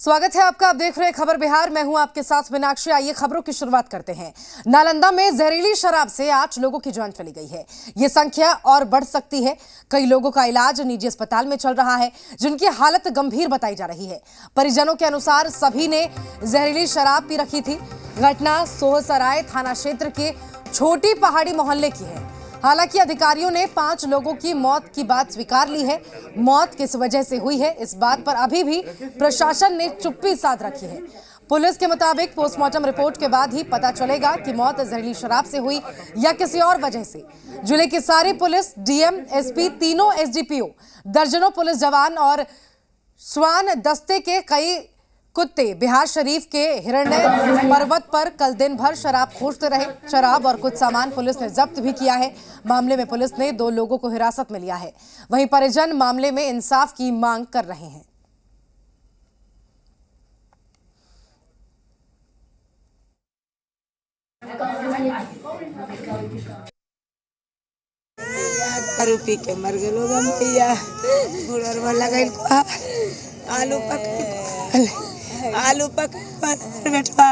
स्वागत है आपका। आप देख रहे हैं खबर बिहार। मैं हूं आपके साथ मीनाक्षी। आइए खबरों की शुरुआत करते हैं। नालंदा में जहरीली शराब से 8 लोगों की जान चली गई है। ये संख्या और बढ़ सकती है। कई लोगों का इलाज निजी अस्पताल में चल रहा है, जिनकी हालत गंभीर बताई जा रही है। परिजनों के अनुसार सभी ने जहरीली शराब पी रखी थी। घटना सोहसराय थाना क्षेत्र के छोटी पहाड़ी मोहल्ले की है। हालांकि अधिकारियों ने 5 लोगों की मौत की बात स्वीकार ली है। मौत किस वजह से हुई है, इस बात पर अभी भी प्रशासन ने चुप्पी साध रखी है। पुलिस के मुताबिक पोस्टमार्टम रिपोर्ट के बाद ही पता चलेगा कि मौत जहरीली शराब से हुई या किसी और वजह से। जिले की सारी पुलिस, डीएम, एसपी, तीनों एसडीपीओ, दर्जनों पुलिस जवान और श्वान दस्ते के कई कुत्ते बिहार शरीफ के हिरण्य पर्वत पर कल दिन भर शराब खोजते रहे। शराब और कुछ सामान पुलिस ने जब्त भी किया है। मामले में पुलिस ने 2 लोगों को हिरासत में लिया है। वहीं परिजन मामले में इंसाफ की मांग कर रहे हैं। दारू पी के मर गए लोग हम भैया। गुड़रवा लगाइल को आलू पकाइल बेटवा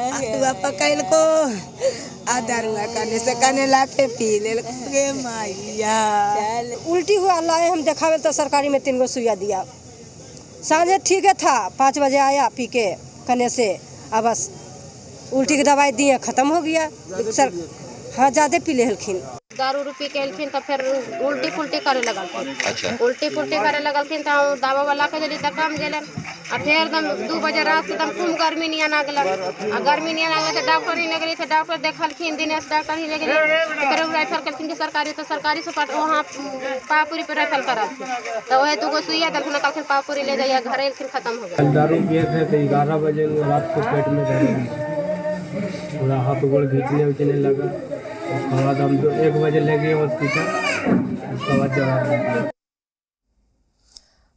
आलूआ पकाइल को आ दारुआ काने से काने लाके पी ले गे मैया। उल्टी हुआ लाए हम देखावे तो सरकारी में 3 गो सुइया दिया। सांझे ठीक है था, 5 बजे आया पी के कने से, अब बस उल्टी की दवाई दिए, खत्म हो गया। सर हाँ ज्यादा पी ले हलखिन। दारू पी के एलखिन तो फिर उल्टी पुल्टी करे लगलखिन। अच्छा। उल्टी पुल्टी करे लगलखिन तो दवा वाला के जल्दी तक काम गेलन। आ फिर एकदम 2 बजे रात से एकदम खूब गर्मी नियन आ गेल। आ गर्मी नियन आ गेल तो डॉक्टर ही लगली, तो डॉक्टर देखलखिन, दिनेश डॉक्टर ही लगली। फिर रेफर करखिन कि सरकारी, तो सरकारी से वहाँ पापुरी पे रेफर करल। तो वह 2 गो सुइया दलखिन, कहलखिन पापुरी ले जाइए घर, एलखिन खत्म हो गया। दारू पिए थे तो 11 बजे रात को पेट में दर्द, पूरा हाथ गोड़ खींचने लगा। उसके बाद हम 1 बजे ले गए हॉस्पिटल। उसके बाद जवाब।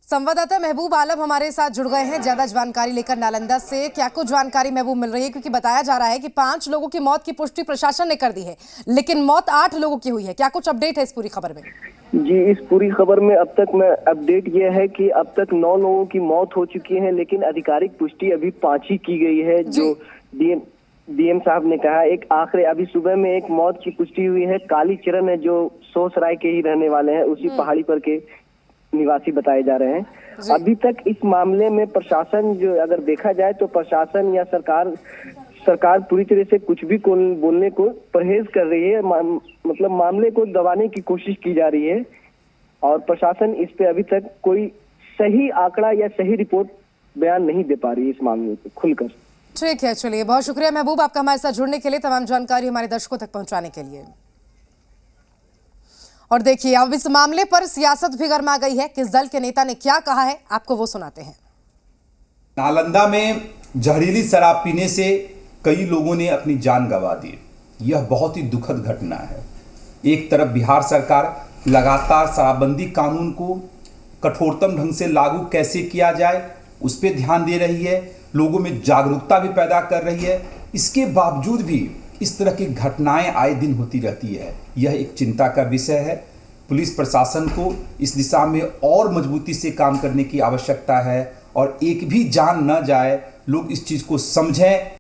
संवाददाता महबूब आलम हमारे साथ जुड़ गए हैं ज्यादा जानकारी लेकर नालंदा से। क्या कुछ जानकारी महबूब मिल रही है, क्योंकि बताया जा रहा है कि 5 लोगों की मौत की पुष्टि प्रशासन ने कर दी है, लेकिन मौत 8 लोगों की हुई है। क्या कुछ अपडेट है इस पूरी खबर में? जी, इस पूरी खबर में अब तक मैं अपडेट ये है कि अब तक 9 लोगों की मौत हो चुकी है, लेकिन आधिकारिक पुष्टि अभी 5 ही की गई है। जो डीएम साहब ने कहा, एक आखिरी अभी सुबह में एक मौत की पुष्टि हुई है। काली चरण है, जो सोहसराय के ही रहने वाले हैं, उसी पहाड़ी पर के निवासी बताए जा रहे हैं। अभी तक इस मामले में प्रशासन, जो अगर देखा जाए तो प्रशासन या सरकार पूरी तरह से कुछ भी बोलने को परहेज कर रही है। मतलब मामले को दबाने की कोशिश की जा रही है और प्रशासन इस पे अभी तक कोई सही आंकड़ा या सही रिपोर्ट बयान नहीं दे पा रही है इस मामले को खुलकर। ठीक है, चलिए, बहुत शुक्रिया महबूब आपका हमारे साथ जुड़ने के लिए, तमाम जानकारी हमारे दर्शकों तक पहुंचाने के लिए। और देखिए, अब इस मामले पर सियासत भी गर्मा गई है। किस दल के नेता ने क्या कहा है, आपको वो सुनाते हैं। नालंदा में जहरीली शराब पीने से कई लोगों ने अपनी जान गंवा दी। यह बहुत ही दुखद घटना है। एक तरफ बिहार सरकार लगातार शराबबंदी कानून को कठोरतम ढंग से लागू कैसे किया जाए उस पर ध्यान दे रही है, लोगों में जागरूकता भी पैदा कर रही है। इसके बावजूद भी इस तरह की घटनाएं आए दिन होती रहती है। यह एक चिंता का विषय है। पुलिस प्रशासन को इस दिशा में और मजबूती से काम करने की आवश्यकता है और एक भी जान न जाए, लोग इस चीज को समझें।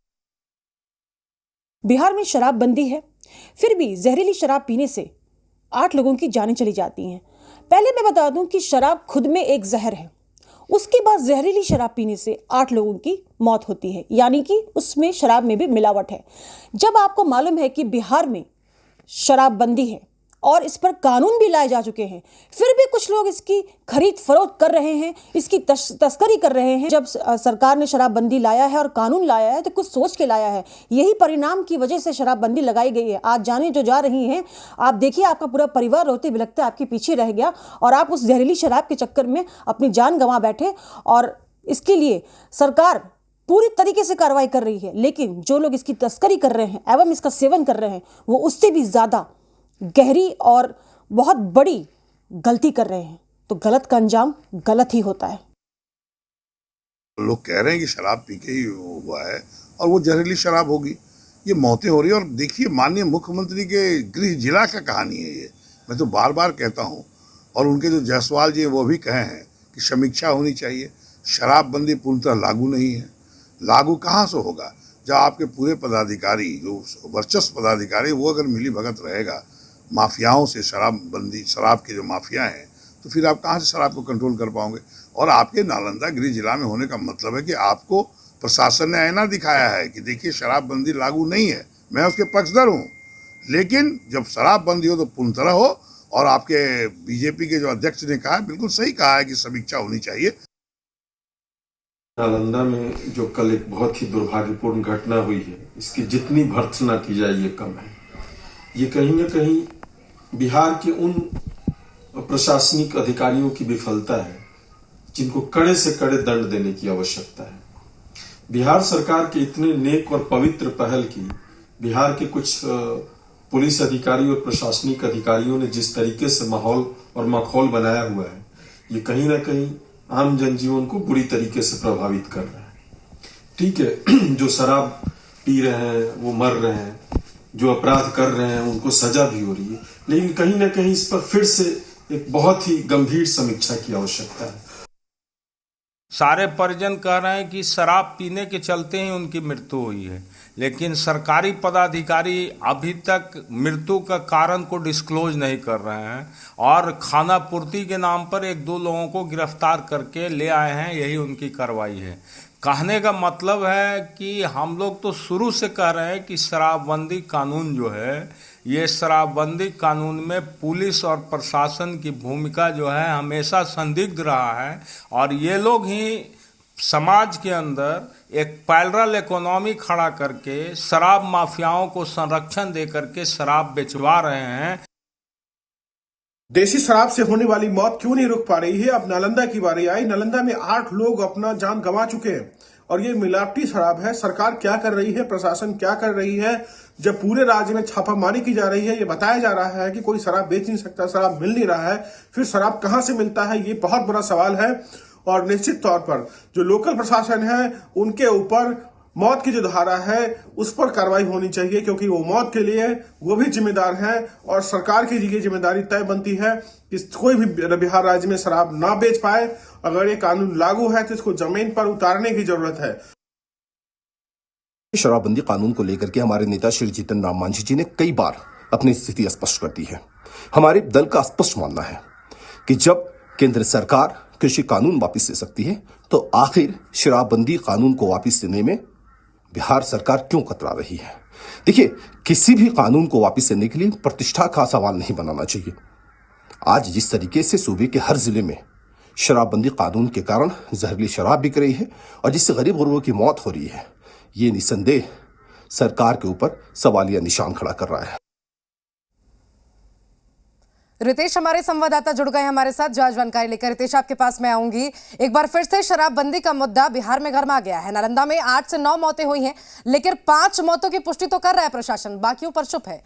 बिहार में शराबबंदी है, फिर भी जहरीली शराब पीने से 8 लोगों की जानें चली जाती हैं। पहले मैं बता दूं कि शराब खुद में एक जहर है, उसके बाद जहरीली शराब पीने से 8 लोगों की मौत होती है, यानी कि उसमें शराब में भी मिलावट है। जब आपको मालूम है कि बिहार में शराबबंदी है और इस पर कानून भी लाए जा चुके हैं, फिर भी कुछ लोग इसकी खरीद फरोख्त कर रहे हैं, इसकी तस्करी कर रहे हैं। जब सरकार ने शराबबंदी लाया है और कानून लाया है तो कुछ सोच के लाया है। यही परिणाम की वजह से शराबबंदी लगाई गई है। आज जाने जो जा रही हैं, आप देखिए, आपका पूरा परिवार रोते बिलखते आपके पीछे रह गया और आप उस जहरीली शराब के चक्कर में अपनी जान गंवा बैठे। और इसके लिए सरकार पूरी तरीके से कार्रवाई कर रही है, लेकिन जो लोग इसकी तस्करी कर रहे हैं एवं इसका सेवन कर रहे हैं, वो उससे भी ज़्यादा गहरी और बहुत बड़ी गलती कर रहे हैं। तो गलत का अंजाम गलत ही होता है। लोग कह रहे हैं कि शराब पी के ही हुआ है और वो जहरीली शराब होगी। ये मौतें हो रही है। और देखिए, माननीय मुख्यमंत्री के गृह जिला का कहानी है ये। मैं तो बार बार कहता हूँ, और उनके जो जायसवाल जी हैं वो भी कहे हैं कि समीक्षा होनी चाहिए। शराबबंदी पूर्णतः लागू नहीं है। लागू कहाँ से होगा जब आपके पूरे पदाधिकारी, जो वर्चस्व पदाधिकारी, वो अगर मिली भगत रहेगा माफियाओं से, शराबबंदी, शराब के जो माफिया हैं, तो फिर आप कहाँ से शराब को कंट्रोल कर पाओगे। और आपके नालंदा गृह जिला में होने का मतलब है कि आपको प्रशासन ने आईना दिखाया है कि देखिए शराबबंदी लागू नहीं है, मैं उसके पक्षधर हूँ, लेकिन जब शराबबंदी हो तो पूर्णतः हो। और आपके बीजेपी के जो अध्यक्ष ने कहा, बिल्कुल सही कहा है कि समीक्षा होनी चाहिए। नालंदा में जो कल एक बहुत ही दुर्भाग्यपूर्ण घटना हुई है, इसकी जितनी भर्त्सना की जाए ये कम है। ये कहीं न कहीं बिहार के उन प्रशासनिक अधिकारियों की विफलता है जिनको कड़े से कड़े दंड देने की आवश्यकता है। बिहार सरकार के इतने नेक और पवित्र पहल की बिहार के कुछ पुलिस अधिकारी और प्रशासनिक अधिकारियों ने जिस तरीके से माहौल और मखौल बनाया हुआ है, ये कहीं ना कहीं आम जनजीवन को बुरी तरीके से प्रभावित कर रहा है। ठीक है, जो शराब पी रहे हैं वो मर रहे हैं, जो अपराध कर रहे हैं उनको सजा भी हो रही है, लेकिन कहीं ना कहीं इस पर फिर से एक बहुत ही गंभीर समीक्षा की आवश्यकता है। सारे परिजन कह रहे हैं कि शराब पीने के चलते ही उनकी मृत्यु हुई है, लेकिन सरकारी पदाधिकारी अभी तक मृत्यु का कारण को डिस्क्लोज नहीं कर रहे हैं और खाना पूर्ति के नाम पर 1-2 लोगों को गिरफ्तार करके ले आए हैं। यही उनकी कार्रवाई है। कहने का मतलब है कि हम लोग तो शुरू से कह रहे हैं कि शराबबंदी कानून जो है, ये शराबबंदी कानून में पुलिस और प्रशासन की भूमिका जो है हमेशा संदिग्ध रहा है और ये लोग ही समाज के अंदर एक पैरेलल इकोनॉमी खड़ा करके शराब माफियाओं को संरक्षण दे करके शराब बेचवा रहे हैं। देसी शराब से होने वाली मौत क्यों नहीं रुक पा रही है। अब नालंदा की बारी आई। नालंदा में 8 लोग अपना जान गंवा चुके हैं और ये मिलावटी शराब है। सरकार क्या कर रही है, प्रशासन क्या कर रही है? जब पूरे राज्य में छापामारी की जा रही है, ये बताया जा रहा है कि कोई शराब बेच नहीं सकता, शराब मिल नहीं रहा है, फिर शराब कहां से मिलता है, ये बहुत बड़ा सवाल है। और निश्चित तौर पर जो लोकल प्रशासन है उनके ऊपर मौत की जो धारा है उस पर कार्रवाई होनी चाहिए, क्योंकि वो मौत के लिए वो भी जिम्मेदार हैं और सरकार की ये जिम्मेदारी तय बनती है कि कोई भी बिहार राज्य में शराब ना बेच पाए। अगर ये कानून लागू है तो इसको जमीन पर उतारने की जरूरत है। शराबबंदी कानून को लेकर के हमारे नेता श्री जीतन राम मांझी जी ने कई बार अपनी स्थिति स्पष्ट कर दी है। हमारे दल का स्पष्ट मानना है कि जब केंद्र सरकार कृषि कानून वापस ले सकती है तो आखिर शराबबंदी कानून को वापस लेने में बिहार सरकार क्यों कतरा रही है। देखिए, किसी भी कानून को वापस लेने के लिए प्रतिष्ठा का सवाल नहीं बनाना चाहिए। आज जिस तरीके से सूबे के हर जिले में शराबबंदी कानून के कारण जहरीली शराब बिक रही है और जिससे गरीब गुरबों की मौत हो रही है, ये निसंदेह सरकार के ऊपर सवालिया निशान खड़ा कर रहा है। रितेश हमारे संवाददाता जुड़ गए हमारे साथ जो आज जानकारी लेकर। रितेश, आपके पास मैं आऊंगी। एक बार फिर से शराबबंदी का मुद्दा बिहार में गर्मा गया है। नालंदा में 8 से 9 मौतें हुई हैं, लेकिन 5 मौतों की पुष्टि तो कर रहा है प्रशासन, बाकियों पर चुप है।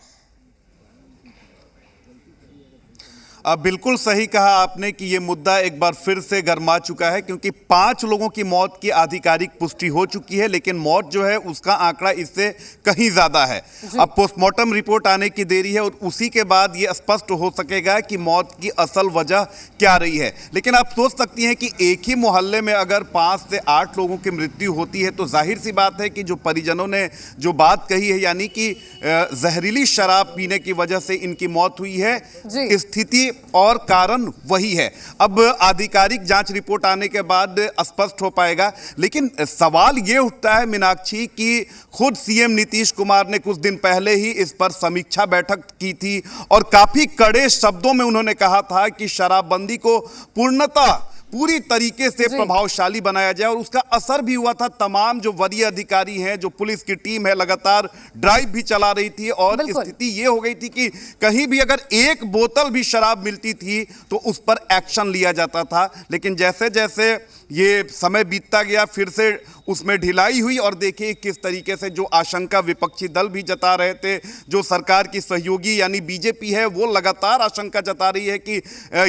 बिल्कुल सही कहा आपने कि ये मुद्दा एक बार फिर से गर्मा चुका है, क्योंकि 5 लोगों की मौत की आधिकारिक पुष्टि हो चुकी है, लेकिन मौत जो है उसका आंकड़ा इससे कहीं ज़्यादा है। अब पोस्टमार्टम रिपोर्ट आने की देरी है और उसी के बाद ये स्पष्ट हो सकेगा कि मौत की असल वजह क्या रही है। लेकिन आप सोच सकती हैं कि एक ही मोहल्ले में अगर 5 से 8 लोगों की मृत्यु होती है तो जाहिर सी बात है कि जो परिजनों ने जो बात कही है, यानी कि जहरीली शराब पीने की वजह से इनकी मौत हुई है, स्थिति और कारण वही है। अब आधिकारिक जांच रिपोर्ट आने के बाद स्पष्ट हो पाएगा। लेकिन सवाल ये उठता है मीनाक्षी कि खुद सीएम नीतीश कुमार ने कुछ दिन पहले ही इस पर समीक्षा बैठक की थी और काफी कड़े शब्दों में उन्होंने कहा था कि शराबबंदी को पूरी तरीके से प्रभावशाली बनाया जाए और उसका असर भी हुआ था। तमाम जो वरीय अधिकारी हैं, जो पुलिस की टीम है, लगातार ड्राइव भी चला रही थी और स्थिति ये हो गई थी कि कहीं भी अगर 1 बोतल भी शराब मिलती थी तो उस पर एक्शन लिया जाता था। लेकिन जैसे जैसे ये समय बीतता गया फिर से उसमें ढिलाई हुई और देखिए किस तरीके से जो आशंका विपक्षी दल भी जता रहे थे, जो सरकार की सहयोगी यानी बीजेपी है, वो लगातार आशंका जता रही है कि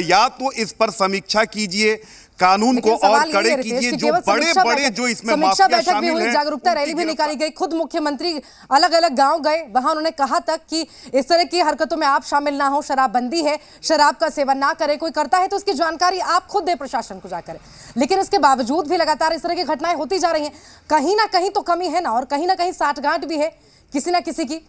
या तो इस पर समीक्षा कीजिए कानून को लेकिन और सवाल कड़े ये रितेश कीजिए। कि जो केवल बड़े समीक्षा बड़े बैठक- जो इसमें समीक्षा माफिया बैठक भी शामिल हुई, हैं, जागरूकता उनकी रैली भी गिरफ्तारी- निकाली गई, खुद मुख्यमंत्री अलग अलग गांव गए, वहां उन्होंने कहा तक कि इस तरह की हरकतों में आप शामिल ना हो, शराबबंदी है, शराब का सेवन ना करें, कोई करता है तो उसकी जानकारी आप खुद दे प्रशासन को जाकर। लेकिन इसके बावजूद भी लगातार इस तरह की घटनाएं होती जा रही हैं। कहीं ना कहीं तो कमी है ना, और कहीं ना कहीं साठगांठ भी है किसी ना किसी की।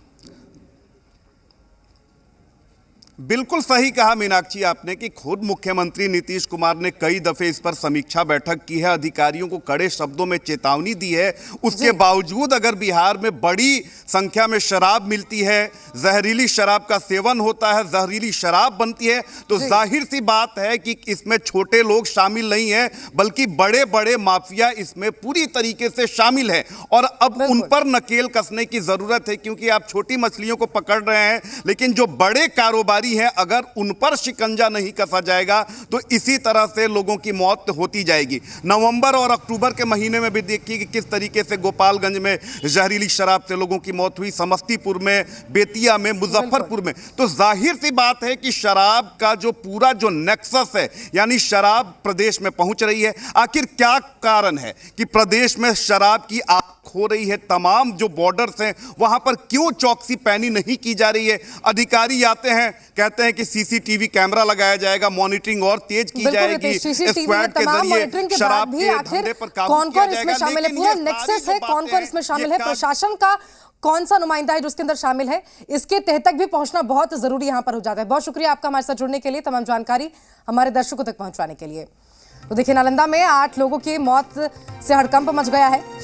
बिल्कुल सही कहा मीनाक्षी आपने कि खुद मुख्यमंत्री नीतीश कुमार ने कई दफे इस पर समीक्षा बैठक की है, अधिकारियों को कड़े शब्दों में चेतावनी दी है। उसके बावजूद अगर बिहार में बड़ी संख्या में शराब मिलती है, जहरीली शराब का सेवन होता है, जहरीली शराब बनती है, तो जाहिर सी बात है कि इसमें छोटे लोग शामिल नहीं है, बल्कि बड़े बड़े माफिया इसमें पूरी तरीके से शामिल है। और अब उन पर नकेल कसने की जरूरत है, क्योंकि आप छोटी मछलियों को पकड़ रहे हैं, लेकिन जो बड़े कारोबारी है, अगर उन पर शिकंजा नहीं कसा जाएगा तो इसी तरह से लोगों की मौत होती जाएगी। नवंबर और अक्टूबर के महीने में भी देखिए कि किस तरीके से गोपालगंज में जहरीली शराब से लोगों की मौत हुई, समस्तीपुर में, बेतिया में, मुजफ्फरपुर में। तो जाहिर सी बात है कि शराब का जो पूरा जो नेक्सस है, यानी शराब प्रदेश में पहुंच रही है। आखिर क्या कारण है कि प्रदेश में शराब की आग हो रही है? तमाम जो बॉर्डर्स हैं वहां पर क्यों चौकसी पैनी नहीं की जा रही है? अधिकारी आते हैं, कहते हैं कि सीसीटीवी कैमरा लगाया जाएगा, मॉनिटरिंग और तेज की जाएगी, स्क्वाड के जरिए शराब के धंधे पर काबू कौन किया कौन इसमें जाएगा। शामिल है, लेकिन पूरा ये नेक्सस सारी है, जो कौन बातें कौन इसमें हैं, शामिल ये है, प्रशासन का कौन सा नुमाइंदा है जो इसके अंदर शामिल है, इसके तह तक भी पहुंचना बहुत जरूरी यहां पर हो जाता है। बहुत शुक्रिया आपका हमारे साथ जुड़ने के लिए, तमाम जानकारी हमारे दर्शकों तक पहुंचाने के लिए। तो देखिए, नालंदा में 8 लोगों की मौत से हड़कंप मच गया है।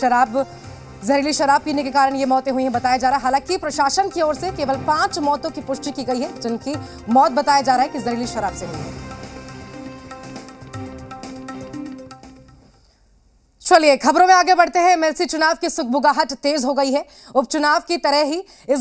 जहरीली शराब पीने के कारण ये मौतें हुई हैं बताया जा रहा है। हालांकि प्रशासन की ओर से केवल 5 मौतों की पुष्टि की गई है, जिनकी मौत बताया जा रहा है कि जहरीली शराब से हुई है। चलिए खबरों में आगे बढ़ते हैं। एमएलसी चुनाव की सुगबुगाहट तेज हो गई है। उपचुनाव की तरह ही इस